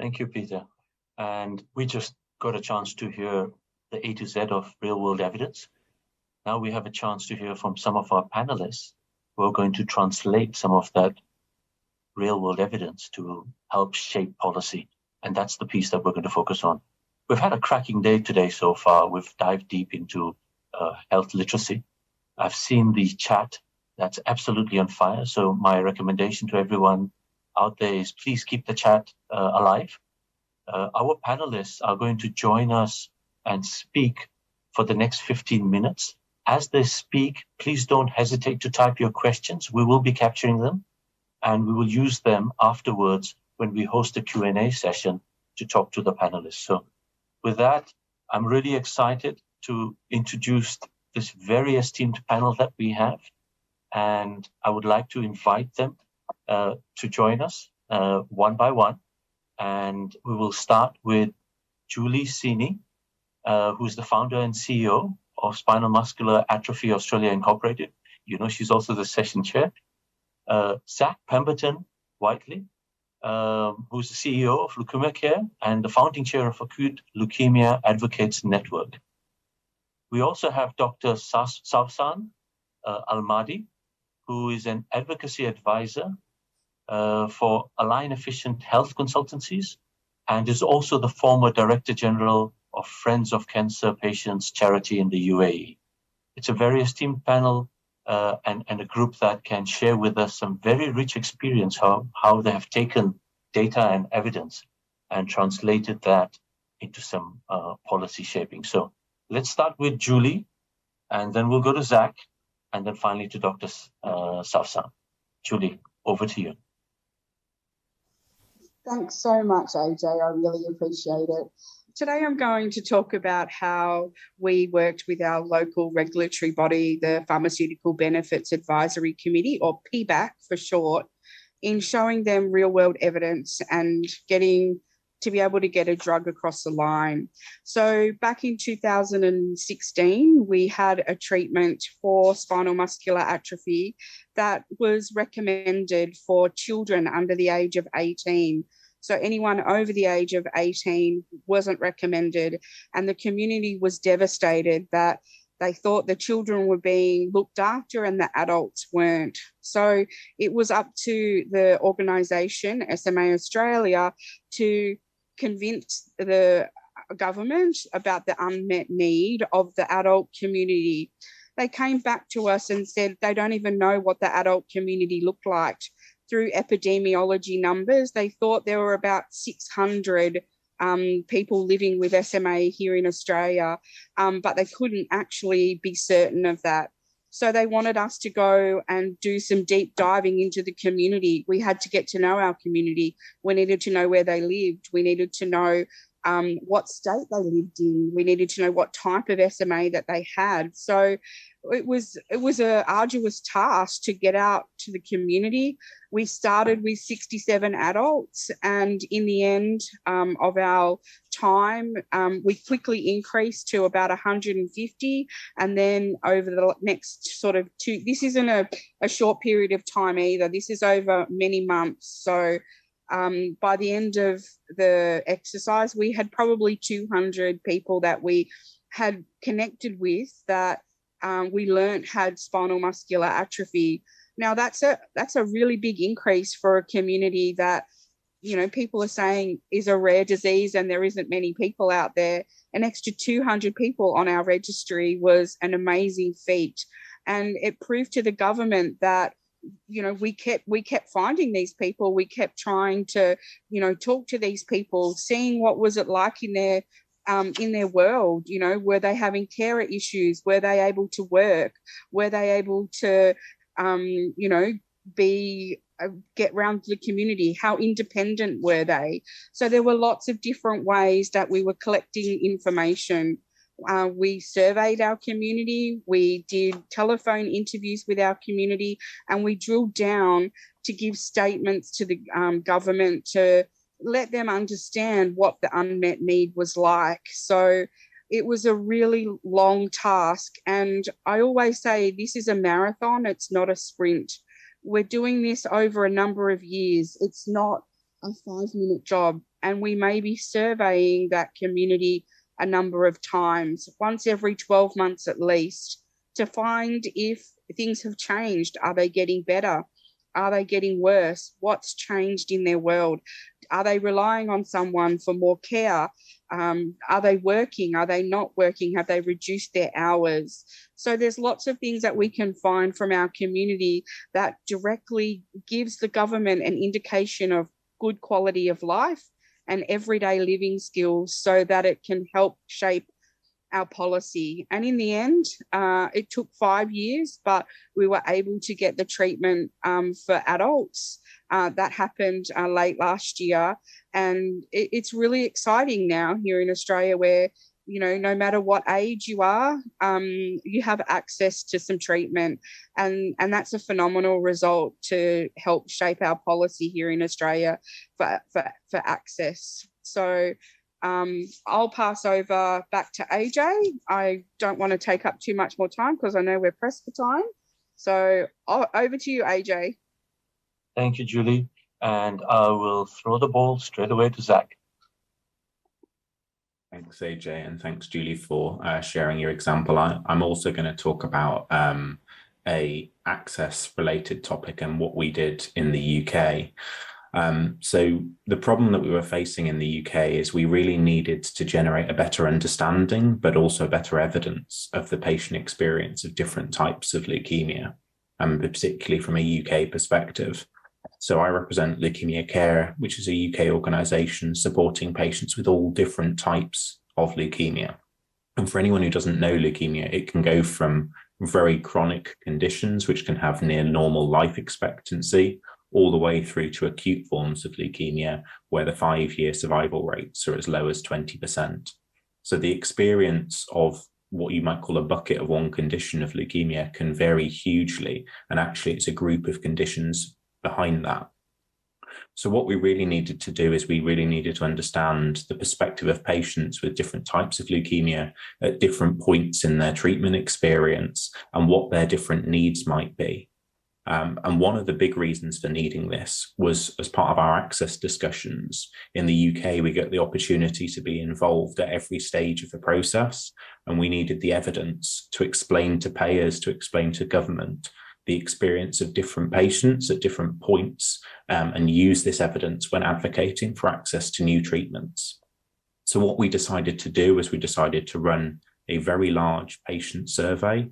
Thank you, Peter. And we just got a chance to hear the A to Z of real-world evidence. Now we have a chance to hear from some of our panelists who are going to translate some of that real-world evidence to help shape policy. And that's the piece that we're going to focus on. We've had a cracking day today so far. We've dived deep into health literacy. I've seen the chat that's absolutely on fire. So my recommendation to everyone out there is please keep the chat alive. Our panelists are going to join us and speak for the next 15 minutes. As they speak, please don't hesitate to type your questions. We will be capturing them, and we will use them afterwards when we host a Q&A session to talk to the panelists. So with that, I'm really excited to introduce this very esteemed panel that we have, and I would like to invite them to join us one by one. And we will start with Julie Cini, who's the founder and CEO of Spinal Muscular Atrophy Australia Incorporated. You know, she's also the session chair. Zack Pemberton-Whiteley, who's the CEO of Leukemia Care and the founding chair of Acute Leukemia Advocacy Network. We also have Dr. Sawsan Madhi, who is an advocacy advisor for AlignnEficient Health Consultancies, and is also the former Director General of Friends of Cancer Patients Charity in the UAE. It's a very esteemed panel and a group that can share with us some very rich experience how they have taken data and evidence and translated that into some policy shaping. So let's start with Julie, and then we'll go to Zack, and then finally to Dr. Sawsan. Julie, over to you. Thanks so much, Ajay. I really appreciate it. Today I'm going to talk about how we worked with our local regulatory body, the Pharmaceutical Benefits Advisory Committee, or PBAC for short, in showing them real-world evidence and getting to be able to get a drug across the line. So back in 2016, we had a treatment for spinal muscular atrophy that was recommended for children under the age of 18. So anyone over the age of 18 wasn't recommended, and the community was devastated that they thought the children were being looked after and the adults weren't. So it was up to the organisation, SMA Australia, to convince the government about the unmet need of the adult community. They came back to us and said they don't even know what the adult community looked like. Through epidemiology numbers, they thought there were about 600 people living with SMA here in Australia, but they couldn't actually be certain of that. So they wanted us to go and do some deep diving into the community. We had to get to know our community. We needed to know where they lived. We needed to know what state they lived in. We needed to know what type of SMA that they had. So it was an arduous task to get out to the community. We started with 67 adults, and in the end of our time, we quickly increased to about 150. And then over the next sort of this isn't a short period of time either. This is over many months. So by the end of the exercise, we had probably 200 people that we had connected with that we learned had spinal muscular atrophy. Now that's a really big increase for a community that, you know, people are saying is a rare disease and there isn't many people out there. An extra 200 people on our registry was an amazing feat, and it proved to the government that, you know, we kept finding these people. We kept trying to, you know, talk to these people, seeing what was it like in their world. You know, were they having carer issues? Were they able to work? Were they able to, you know, get round to the community? How independent were they? So there were lots of different ways that we were collecting information. We surveyed our community, we did telephone interviews with our community, and we drilled down to give statements to the government to let them understand what the unmet need was like. So it was a really long task, and I always say this is a marathon, it's not a sprint. We're doing this over a number of years. It's not a 5-minute job. and we may be surveying that community a number of times, once every 12 months at least, to find if things have changed. Are they getting better? Are they getting worse? What's changed in their world? Are they relying on someone for more care? Are they working? Are they not working? Have they reduced their hours? So there's lots of things that we can find from our community that directly gives the government an indication of good quality of life and everyday living skills so that it can help shape our policy. And in the end, it took 5 years, but we were able to get the treatment for adults. That happened late last year. And it's really exciting now here in Australia where, you know, no matter what age you are, you have access to some treatment. And that's a phenomenal result to help shape our policy here in Australia for access. So I'll pass over back to Ajay. I don't want to take up too much more time because I know we're pressed for time. So over to you, Ajay. Thank you, Julie. And I will throw the ball straight away to Zack. Thanks, Ajay, and thanks, Julie, for sharing your example. I'm also going to talk about a access-related topic and what we did in the UK. So the problem that we were facing in the UK is we really needed to generate a better understanding, but also better evidence of the patient experience of different types of leukemia, and particularly from a UK perspective. So I represent Leukemia Care, which is a UK organisation supporting patients with all different types of leukemia. And for anyone who doesn't know leukemia, it can go from very chronic conditions, which can have near normal life expectancy, all the way through to acute forms of leukemia, where the 5-year survival rates are as low as 20%. So the experience of what you might call a bucket of one condition of leukemia can vary hugely. And actually, it's a group of conditions behind that. So what we really needed to do is we really needed to understand the perspective of patients with different types of leukemia at different points in their treatment experience and what their different needs might be. And one of the big reasons for needing this was as part of our access discussions. In the UK, we get the opportunity to be involved at every stage of the process, and we needed the evidence to explain to payers, to explain to government, the experience of different patients at different points, and use this evidence when advocating for access to new treatments. So what we decided to do was we decided to run a very large patient survey.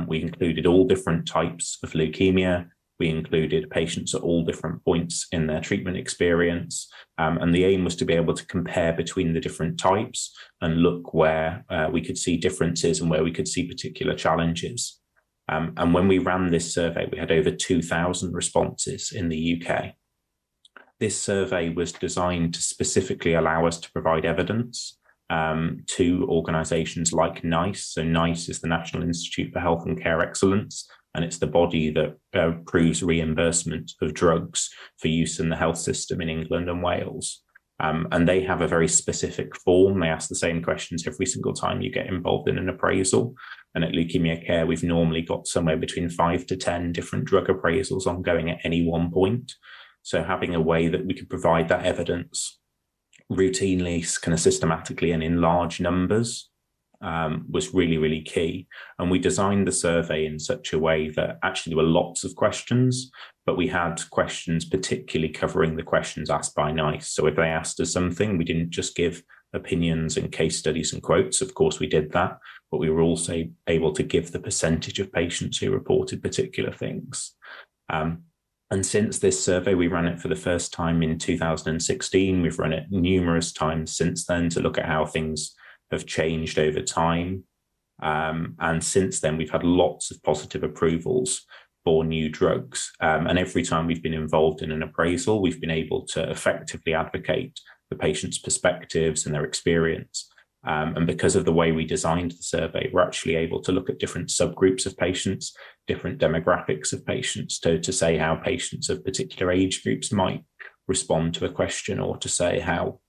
We included all different types of leukemia. We included patients at all different points in their treatment experience. And the aim was to be able to compare between the different types and look where we could see differences and where we could see particular challenges. And when we ran this survey, we had over 2,000 responses in the UK. This survey was designed to specifically allow us to provide evidence to organisations like NICE. So NICE is the National Institute for Health and Care Excellence, and it's the body that approves reimbursement of drugs for use in the health system in England and Wales. And they have a very specific form. They ask the same questions every single time you get involved in an appraisal. And at Leukemia Care, we've normally got somewhere between 5 to 10 different drug appraisals ongoing at any one point. So having a way that we could provide that evidence routinely, kind of systematically and in large numbers was really, really key. And we designed the survey in such a way that actually there were lots of questions, but we had questions particularly covering the questions asked by NICE. So if they asked us something, we didn't just give opinions and case studies and quotes. Of course, we did that, but we were also able to give the percentage of patients who reported particular things. And since this survey, we ran it for the first time in 2016. We've run it numerous times since then to look at how things have changed over time. And since then, we've had lots of positive approvals for new drugs. And every time we've been involved in an appraisal, we've been able to effectively advocate the patient's perspectives and their experience. And because of the way we designed the survey, we're actually able to look at different subgroups of patients, different demographics of patients, to say how patients of particular age groups might respond to a question, or to say how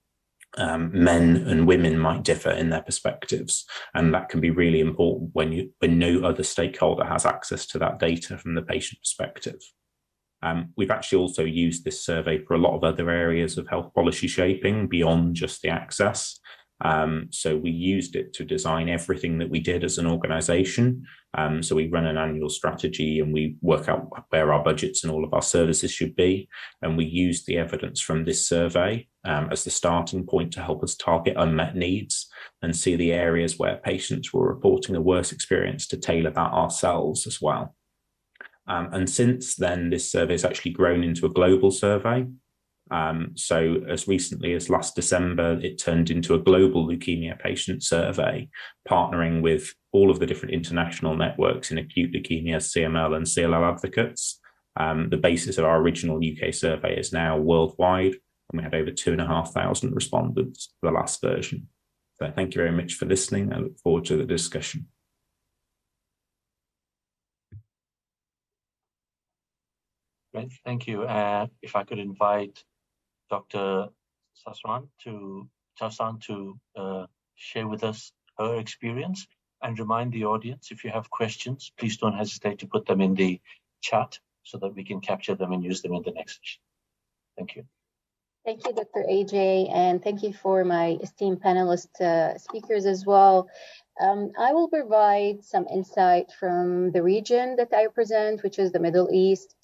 men and women might differ in their perspectives. And that can be really important when no other stakeholder has access to that data from the patient perspective. We've actually also used this survey for a lot of other areas of health policy shaping beyond just the access. So we used it to design everything that we did as an organization. So we run an annual strategy and we work out where our budgets and all of our services should be. And we use the evidence from this survey as the starting point to help us target unmet needs and see the areas where patients were reporting a worse experience to tailor that ourselves as well. And since then, this survey has actually grown into a global survey. So as recently as last December, it turned into a global leukemia patient survey, partnering with all of the different international networks in acute leukemia, CML and CLL advocates. The basis of our original UK survey is now worldwide, and we had over 2,500 respondents for the last version. So thank you very much for listening. I look forward to the discussion. Great, thank you. If I could invite Dr. Sawsan to share with us her experience, and remind the audience, if you have questions, please don't hesitate to put them in the chat so that we can capture them and use them in the next session. Thank you. Thank you, Dr. Ajay, and thank you for my esteemed panelist speakers as well. I will provide some insight from the region that I represent, which is the Middle East.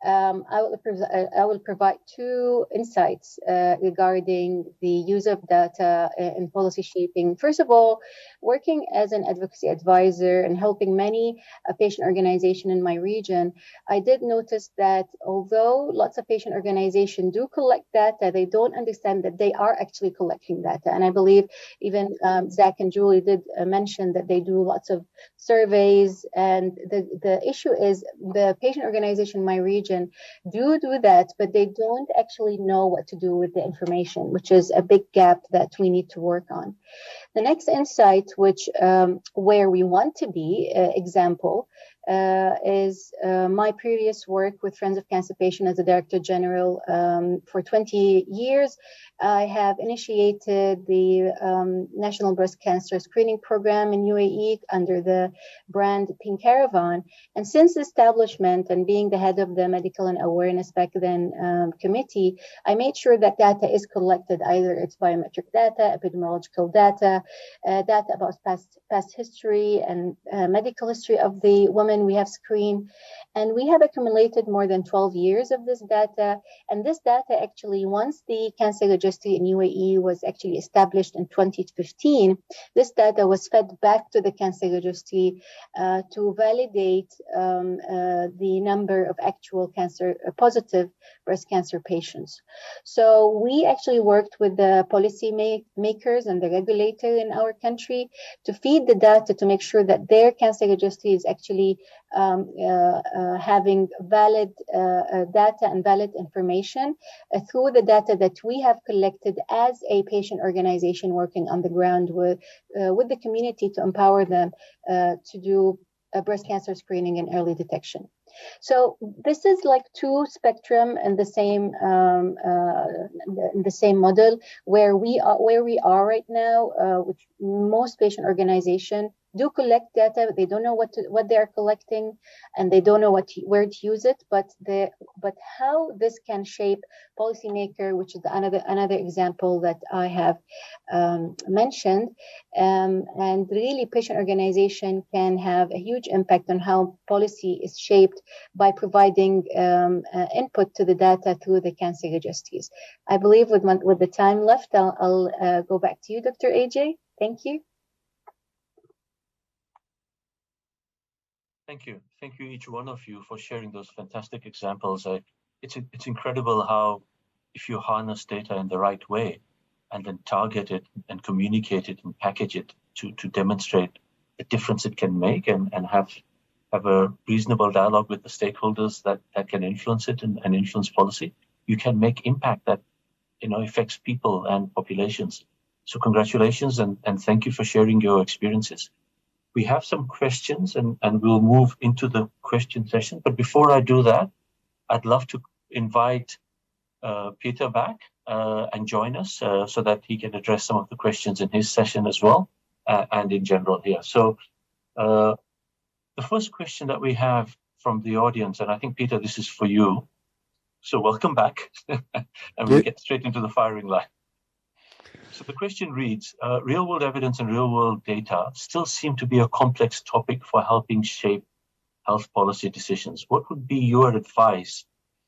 I will provide two insights regarding the use of data in policy shaping. First of all, working as an advocacy advisor and helping many patient organizations in my region, I did notice that although lots of patient organizations do collect data, they don't understand that they are actually collecting data. And I believe even Zack and Julie did mention that they do lots of surveys. And the issue is the patient organization in my region do that, but they don't actually know what to do with the information, which is a big gap that we need to work on. The next insight, which where we want to be, example, is my previous work with Friends of Cancer Patients as a Director General for 20 years. I have initiated the National Breast Cancer Screening Program in UAE under the brand Pink Caravan. And since the establishment and being the head of the Medical and Awareness back then committee, I made sure that data is collected, either it's biometric data, epidemiological data, data about past history and medical history of the women we have screened. And we have accumulated more than 12 years of this data. And this data actually, once the cancer registry in UAE was actually established in 2015, this data was fed back to the cancer registry to validate the number of actual cancer positive breast cancer patients. So we actually worked with the policy makers and the regulator in our country to feed the data to make sure that their cancer registry is actually having valid data and valid information through the data that we have collected as a patient organization working on the ground with the community to empower them to do breast cancer screening and early detection. So this is like two spectrum in the same model where we are right now, which most patient organizations do collect data. They don't know what they are collecting, and they don't know where to use it. But how this can shape policymaker, which is another example that I have mentioned, and really patient organization can have a huge impact on how policy is shaped by providing input to the data through the cancer registries. I believe with the time left, I'll go back to you, Dr. Ajay. Thank you. Thank you. Thank you, each one of you, for sharing those fantastic examples. It's incredible how, if you harness data in the right way and then target it and communicate it and package it to demonstrate the difference it can make and have a reasonable dialogue with the stakeholders that can influence it and influence policy, you can make impact that affects people and populations. So congratulations and thank you for sharing your experiences. We have some questions and we'll move into the question session. But before I do that, I'd love to invite Peter back and join us so that he can address some of the questions in his session as well and in general here. So the first question that we have from the audience, and I think, Peter, this is for you, So welcome back, and we'll get straight into the firing line. So the question reads, real-world evidence and real-world data still seem to be a complex topic for helping shape health policy decisions. What would be your advice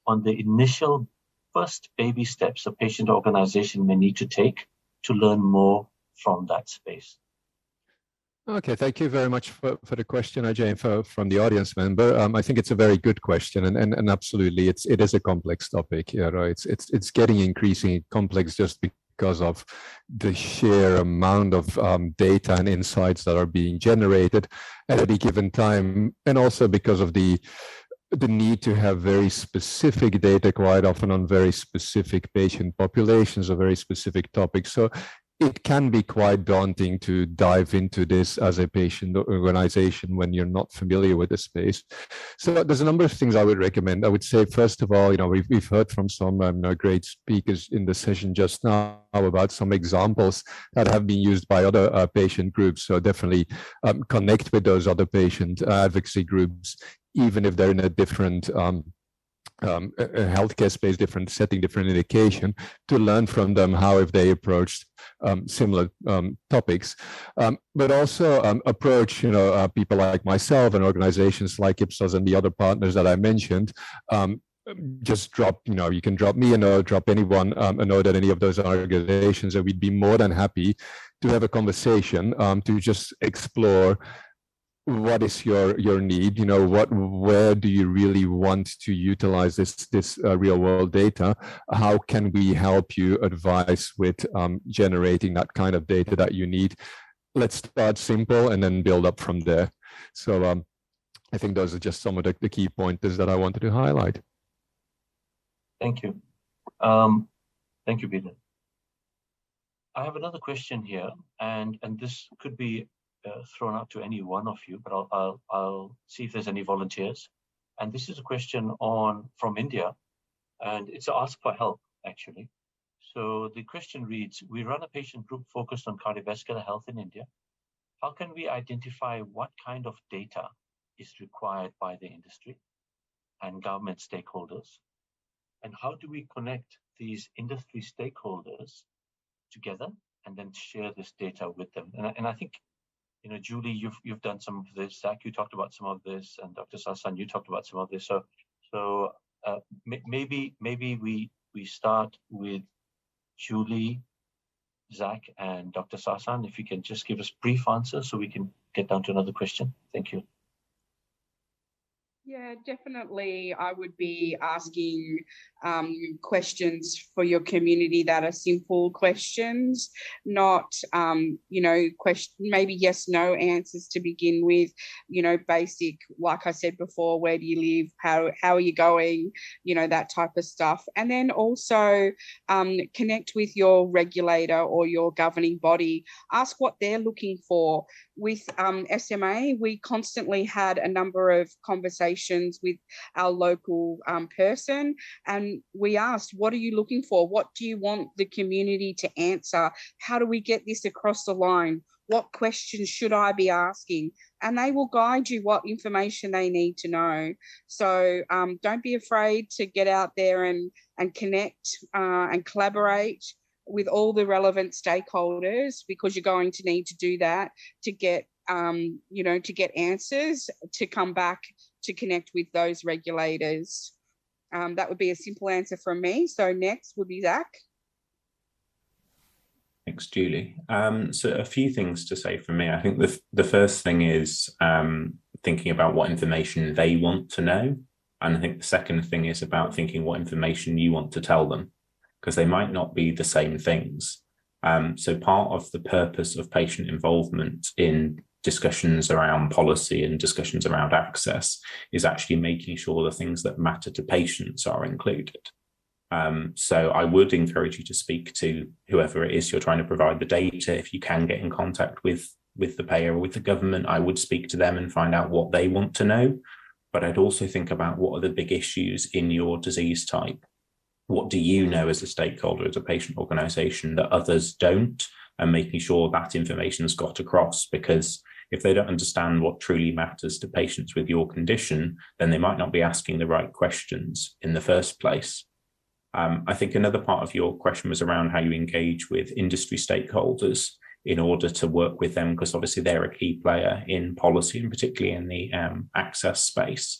on the initial first baby steps a patient organization may need to take to learn more from that space? Okay, thank you very much for the question, Ajay, and from the audience member. I think it's a very good question, and absolutely, it is a complex topic. Yeah, right. It's getting increasingly complex just because of the sheer amount of data and insights that are being generated at any given time, and also because of the need to have very specific data quite often on very specific patient populations or very specific topics. So it can be quite daunting to dive into this as a patient organization when you're not familiar with the space. So there's a number of things I would recommend. I would say, first of all, we've heard from some great speakers in the session just now about some examples that have been used by other patient groups. So definitely connect with those other patient advocacy groups, even if they're in a different a healthcare space, different setting, different indication, to learn from them how if they approached similar topics, but also approach people like myself and organizations like Ipsos and the other partners that I mentioned. Just drop, you can drop me a note, drop anyone a note at any of those organizations, and we'd be more than happy to have a conversation to just explore what is your need, where do you really want to utilize this real world data? How can we help you advise with generating that kind of data that you need? Let's start simple and then build up from there. So I think those are just some of the key pointers that I wanted to highlight. Thank you. Thank you, Peter. I have another question here, and this could be thrown out to any one of you, but I'll see if there's any volunteers. And this is a question from India, and it's an ask for help, actually. So the question reads, we run a patient group focused on cardiovascular health in India. How can we identify what kind of data is required by the industry and government stakeholders? And how do we connect these industry stakeholders together and then share this data with them? And I think, Julie, you've done some of this. Zack, you talked about some of this, and Dr. Sawsan, you talked about some of this. So maybe we start with Julie, Zack, and Dr. Sawsan. If you can just give us brief answers so we can get down to another question. Thank you. Yeah, definitely. I would be asking questions for your community that are simple questions, not, maybe yes, no answers to begin with, basic, like I said before, where do you live? How are you going? That type of stuff. And then also connect with your regulator or your governing body. Ask what they're looking for. With SMA, we constantly had a number of conversations with our local person, and we asked, what are you looking for? What do you want the community to answer? How do we get this across the line? What questions should I be asking? And they will guide you what information they need to know. So don't be afraid to get out there and connect and collaborate with all the relevant stakeholders, because you're going to need to do that to get, to get answers, to come back to connect with those regulators. That would be a simple answer from me. So next would be Zack. Thanks, Julie. So a few things to say from me. I think the first thing is thinking about what information they want to know. And I think the second thing is about thinking what information you want to tell them, because they might not be the same things. So part of the purpose of patient involvement in discussions around policy and discussions around access is actually making sure the things that matter to patients are included. So I would encourage you to speak to whoever it is you're trying to provide the data. If you can get in contact with the payer or with the government, I would speak to them and find out what they want to know. But I'd also think about what are the big issues in your disease type. What do you know as a stakeholder, as a patient organization that others don't, and making sure that information's got across, because if they don't understand what truly matters to patients with your condition, then they might not be asking the right questions in the first place. I think another part of your question was around how you engage with industry stakeholders in order to work with them, because obviously they're a key player in policy, and particularly in the access space.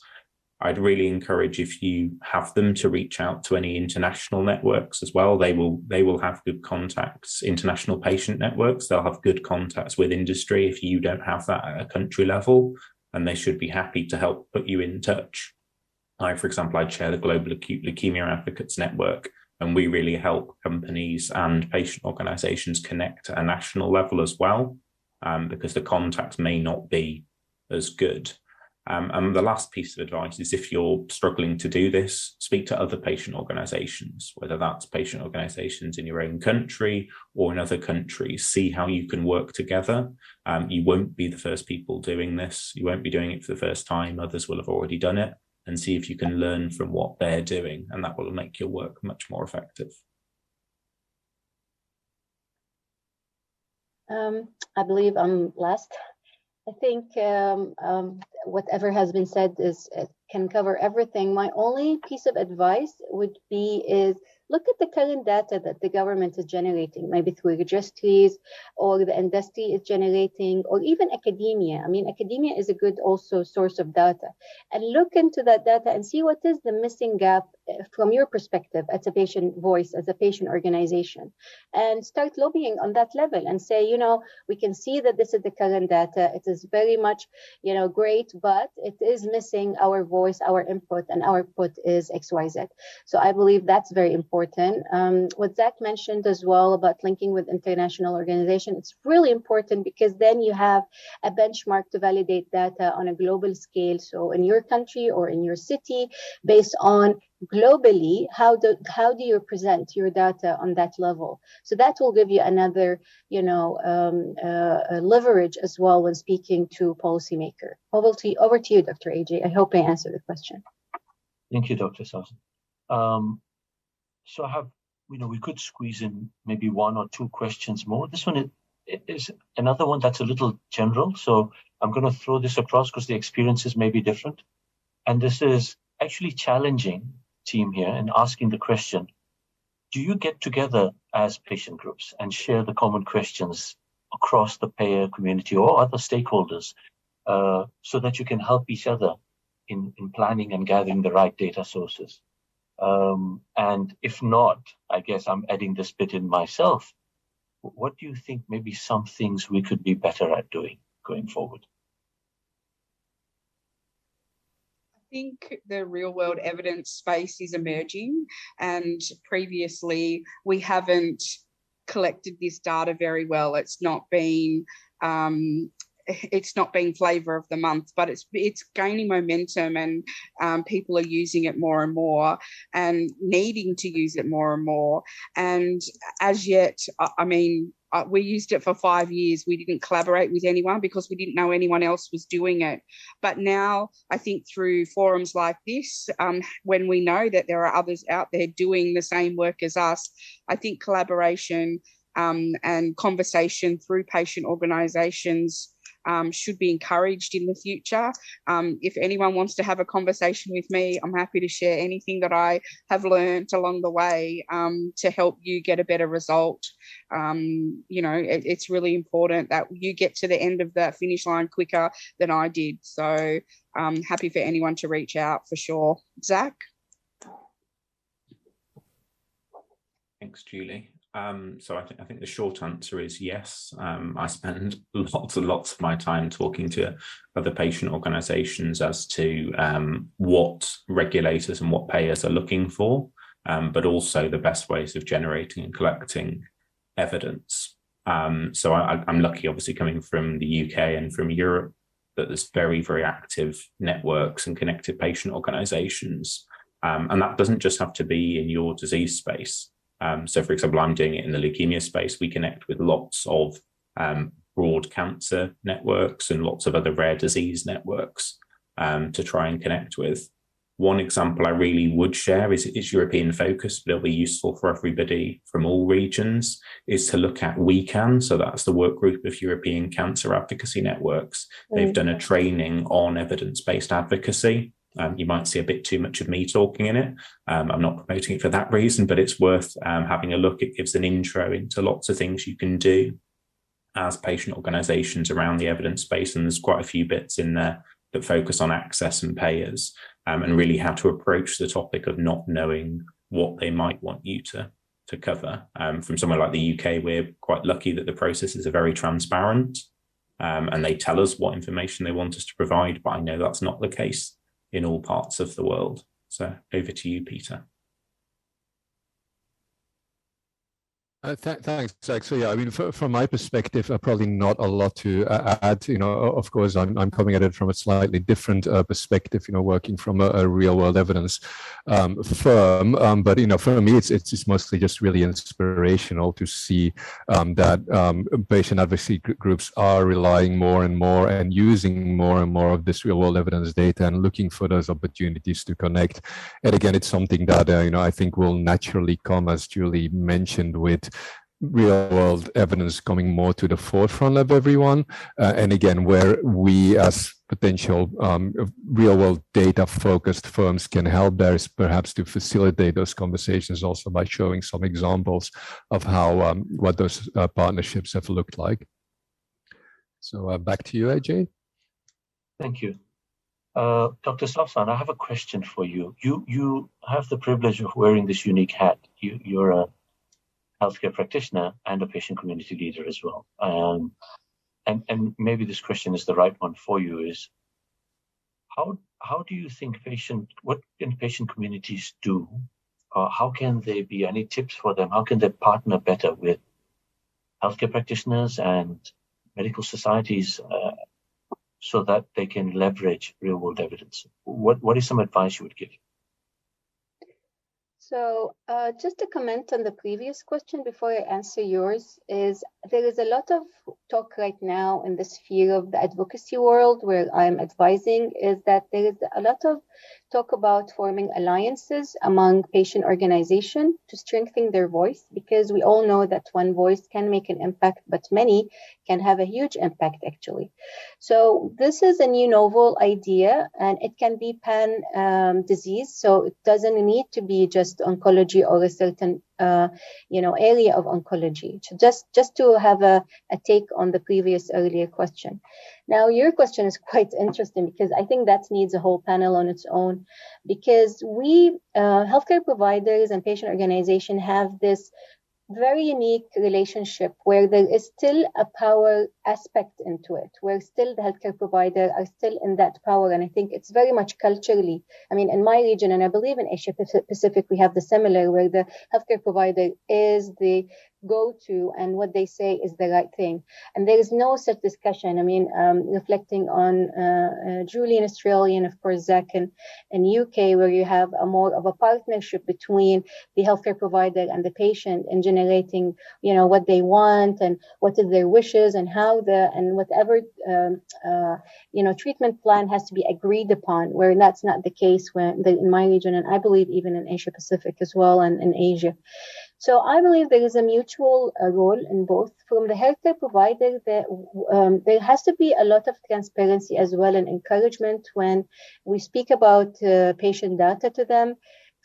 I'd really encourage, if you have them, to reach out to any international networks as well. They will have good contacts, international patient networks. They'll have good contacts with industry if you don't have that at a country level, and they should be happy to help put you in touch. For example, I chair the Global Acute Leukemia Advocates Network, and we really help companies and patient organisations connect at a national level as well, because the contacts may not be as good. And the last piece of advice is, if you're struggling to do this, speak to other patient organisations, whether that's patient organisations in your own country or in other countries. See how you can work together. You won't be the first people doing this. You won't be doing it for the first time. Others will have already done it, and see if you can learn from what they're doing, and that will make your work much more effective. I believe I'm last. I think whatever has been said can cover everything. My only piece of advice would be look at the current data that the government is generating, maybe through registries, or the industry is generating, or even academia. I mean, academia is a good also source of data. And look into that data and see what is the missing gap from your perspective as a patient voice, as a patient organization, and start lobbying on that level and say, we can see that this is the current data. It is very much, great, but it is missing our voice, our input, and our output is XYZ. So I believe that's very important. What Zack mentioned as well about linking with international organizations, it's really important, because then you have a benchmark to validate data on a global scale. So in your country or in your city, based on globally, how do you present your data on that level? So that will give you another, leverage as well when speaking to policymaker. Over to you, Dr. Ajay. I hope I answered the question. Thank you, Dr. Sawsan. So I have, we could squeeze in maybe one or two questions more. This one is another one that's a little general. So I'm going to throw this across because the experiences may be different. And this is actually challenging team here and asking the question, do you get together as patient groups and share the common questions across the payer community or other stakeholders so that you can help each other in planning and gathering the right data sources? And if not, I guess I'm adding this bit in myself. What do you think maybe some things we could be better at doing going forward? I think the real world evidence space is emerging, and previously we haven't collected this data very well. It's not been flavor of the month, but it's gaining momentum, and people are using it more and more and needing to use it more and more. And as yet, we used it for 5 years. We didn't collaborate with anyone because we didn't know anyone else was doing it. But now I think through forums like this, when we know that there are others out there doing the same work as us, I think collaboration and conversation through patient organisations should be encouraged in the future. If anyone wants to have a conversation with me, I'm happy to share anything that I have learned along the way to help you get a better result. It's really important that you get to the end of the finish line quicker than I did. So I'm happy for anyone to reach out for sure. Zack? Thanks, Julie. So I think the short answer is yes. I spend lots and lots of my time talking to other patient organisations as to what regulators and what payers are looking for, but also the best ways of generating and collecting evidence. So I'm lucky, obviously, coming from the UK and from Europe, that there's very, very active networks and connected patient organisations. And that doesn't just have to be in your disease space. So, for example, I'm doing it in the leukemia space. We connect with lots of broad cancer networks and lots of other rare disease networks to try and connect with. One example I really would share is European focused, but it'll be useful for everybody from all regions, is to look at WeCan. So that's the work group of European cancer advocacy networks. They've done a training on evidence-based advocacy. You might see a bit too much of me talking in it. I'm not promoting it for that reason, but it's worth having a look. It gives an intro into lots of things you can do as patient organisations around the evidence space, and there's quite a few bits in there that focus on access and payers, and really how to approach the topic of not knowing what they might want you to cover. From somewhere like the UK, we're quite lucky that the processes are very transparent, and they tell us what information they want us to provide, but I know that's not the case in all parts of the world. So over to you, Peter. Thanks, Zack. So yeah, I mean, from my perspective, probably not a lot to add. You know, of course, I'm coming at it from a slightly different perspective. You know, working from a real-world evidence firm, but you know, for me, it's mostly just really inspirational to see that patient advocacy groups are relying more and more and using more and more of this real-world evidence data and looking for those opportunities to connect. And again, it's something that you know, I think will naturally come, as Julie mentioned, with real-world evidence coming more to the forefront of everyone, and again, where we as potential real-world data-focused firms can help there is perhaps to facilitate those conversations also by showing some examples of how what those partnerships have looked like. So back to you, Ajay. Thank you. Dr. Sawsan, I have a question for you. You have the privilege of wearing this unique hat. You're a healthcare practitioner and a patient community leader as well. And maybe this question is the right one for you, is how do you think what can patient communities do? How can they be, any tips for them? How can they partner better with healthcare practitioners and medical societies so that they can leverage real world evidence? What is some advice you would give? So just to comment on the previous question before I answer yours, is there is a lot of talk right now in the sphere of the advocacy world where I'm advising, is that there is a lot of talk about forming alliances among patient organizations to strengthen their voice, because we all know that one voice can make an impact, but many can have a huge impact actually. So this is a new novel idea, and it can be pan disease. So it doesn't need to be just oncology or a certain area of oncology. So just to have a take on the previous earlier question. Now, your question is quite interesting, because I think that needs a whole panel on its own, because we healthcare providers and patient organizations have this very unique relationship where there is still a power aspect into it, where still the healthcare provider are still in that power. And I think it's very much culturally, I mean, in my region, and I believe in Asia Pacific, we have the similar, where the healthcare provider is the go-to and what they say is the right thing. And there is no such discussion. I mean, reflecting on Julie in Australia, and of course, Zack in UK, where you have a more of a partnership between the healthcare provider and the patient in generating, what they want and what is their wishes, and how and whatever, treatment plan has to be agreed upon, where that's not the case in my region, and I believe even in Asia Pacific as well, and in Asia. So I believe there is a mutual role in both. From the healthcare provider, there has to be a lot of transparency as well, and encouragement when we speak about patient data to them.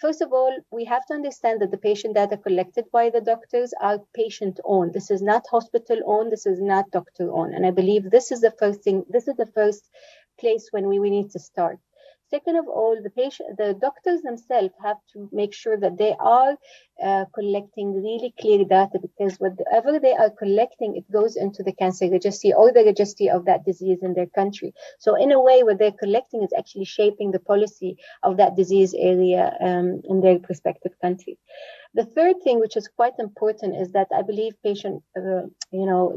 First of all, we have to understand that the patient data collected by the doctors are patient-owned. This is not hospital-owned. This is not doctor-owned. And I believe this is the first thing. This is the first place when we need to start. Second of all, the doctors themselves have to make sure that they are collecting really clear data, because whatever they are collecting, it goes into the cancer registry or the registry of that disease in their country. So in a way, what they're collecting is actually shaping the policy of that disease area in their respective country. The third thing, which is quite important, is that I believe patient,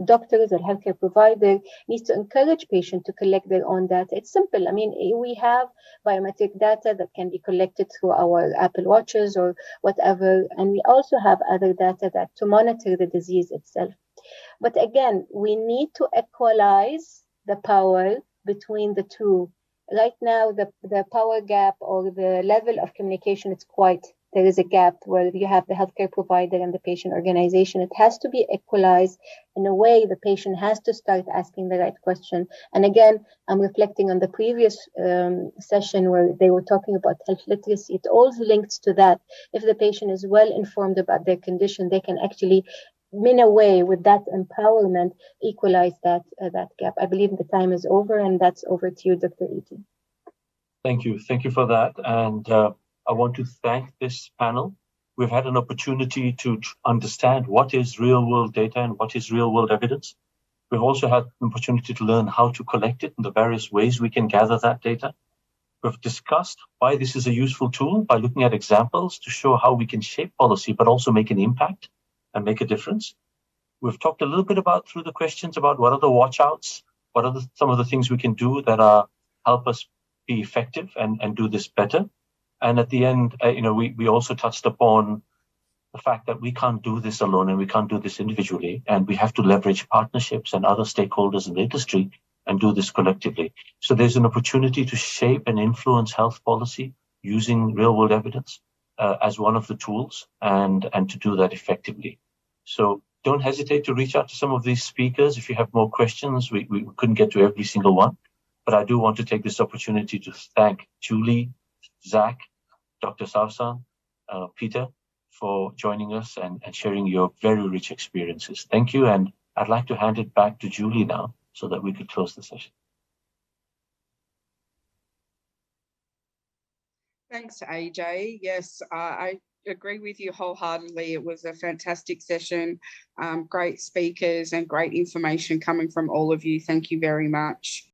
doctors or healthcare provider needs to encourage patients to collect their own data. It's simple. I mean, we have biometric data that can be collected through our Apple Watches or whatever, and we also have other data that to monitor the disease itself. But again, we need to equalize the power between the two. Right now, the power gap or the level of communication is quite there is a gap where you have the healthcare provider and the patient organization. It has to be equalized in a way the patient has to start asking the right question. And again, I'm reflecting on the previous session where they were talking about health literacy. It all links to that. If the patient is well informed about their condition, they can actually, in a way, with that empowerment, equalize that gap. I believe the time is over, and that's over to you, Dr. Iti. Thank you. Thank you for that. And I want to thank this panel. We've had an opportunity to understand what is real-world data and what is real-world evidence. We've also had an opportunity to learn how to collect it and the various ways we can gather that data. We've discussed why this is a useful tool by looking at examples to show how we can shape policy, but also make an impact and make a difference. We've talked a little bit about, through the questions, about what are the watch-outs, what are some of the things we can do that help us be effective and do this better. And at the end, we also touched upon the fact that we can't do this alone and we can't do this individually, and we have to leverage partnerships and other stakeholders in the industry and do this collectively. So there's an opportunity to shape and influence health policy using real-world evidence as one of the tools, and to do that effectively. So don't hesitate to reach out to some of these speakers if you have more questions. We couldn't get to every single one, but I do want to take this opportunity to thank Julie, Zack, Dr. Sawsan, Peter, for joining us and sharing your very rich experiences. Thank you, and I'd like to hand it back to Julie now so that we could close the session. Thanks, Ajay. Yes, I agree with you wholeheartedly. It was a fantastic session, great speakers and great information coming from all of you. Thank you very much.